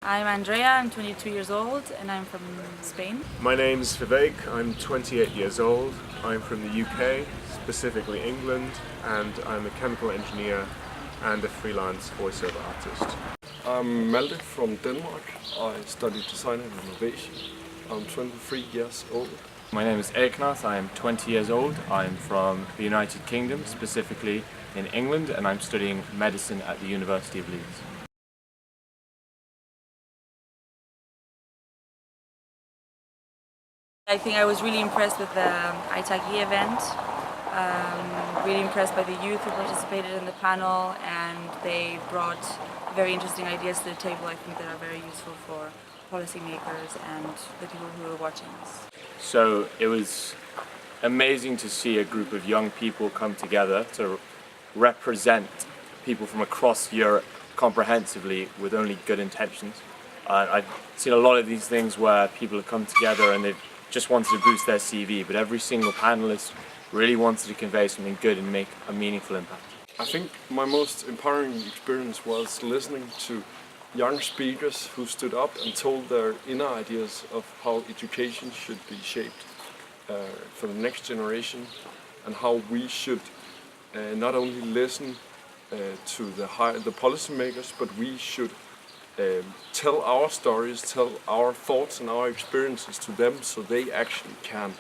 I'm Andrea, I'm 22 years old and I'm from Spain. My name's Vivek, I'm 28 years old. I'm from the UK, specifically England, and I'm a chemical engineer and a freelance voiceover artist. I'm Maalthe from Denmark. I study design and innovation. I'm 23 years old. My name is Aiknaath, I'm 20 years old. I'm from the United Kingdom, specifically in England, and I'm studying medicine at the University of Leeds. I think I was really impressed with the AYUDH event, really impressed by the youth who participated in the panel, and they brought very interesting ideas to the table, I think, that are very useful for policymakers and the people who are watching us. So it was amazing to see a group of young people come together to represent people from across Europe comprehensively with only good intentions. I've seen a lot of these things where people have come together and they've just wanted to boost their CV, but every single panelist really wanted to convey something good and make a meaningful impact. I think my most empowering experience was listening to young speakers who stood up and told their inner ideas of how education should be shaped for the next generation, and how we should not only listen to the policymakers, but we should tell our stories, tell our thoughts and our experiences to them, so they actually can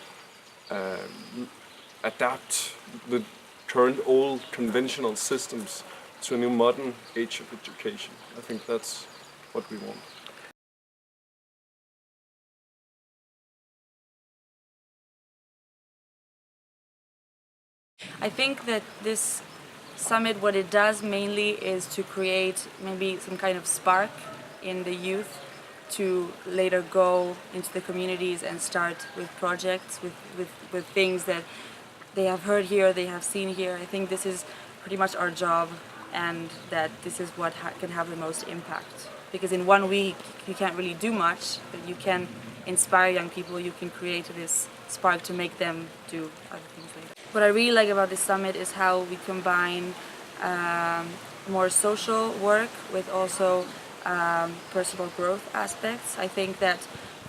adapt the current old conventional systems to a new modern age of education. I think that's what we want. I think that this summit, what it does mainly is to create maybe some kind of spark in the youth to later go into the communities and start with projects, with things that they have heard here, they have seen here. I think this is pretty much our job, and that this is what can have the most impact. Because in 1 week you can't really do much, but you can inspire young people, you can create this spark to make them do other things later. What I really like about this summit is how we combine more social work with also personal growth aspects. I think that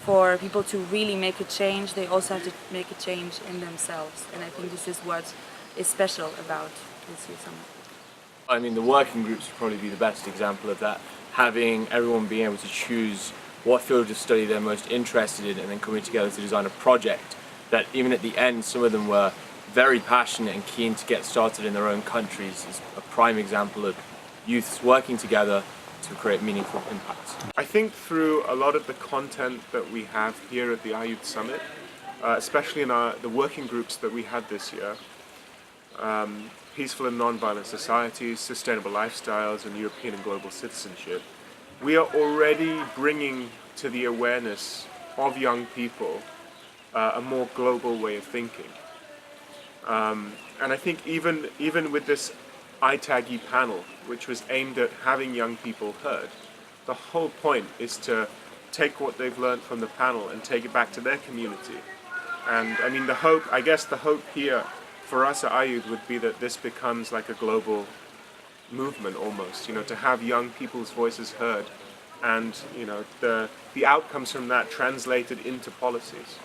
for people to really make a change, they also have to make a change in themselves, and I think this is what is special about this year's summit. I mean, the working groups would probably be the best example of that. Having everyone being able to choose what field of study they're most interested in and then coming together to design a project that even at the end some of them were very passionate and keen to get started in their own countries is a prime example of youths working together to create meaningful impacts. I think through a lot of the content that we have here at the AYUDH Summit, especially in the working groups that we had this year, peaceful and non-violent societies, sustainable lifestyles, and European and global citizenship, we are already bringing to the awareness of young people a more global way of thinking. And I think even with this AYUDH panel, which was aimed at having young people heard, the whole point is to take what they've learned from the panel and take it back to their community. And I mean, I guess the hope here for us at AYUDH would be that this becomes like a global movement almost, you know, to have young people's voices heard, and, you know, the outcomes from that translated into policies.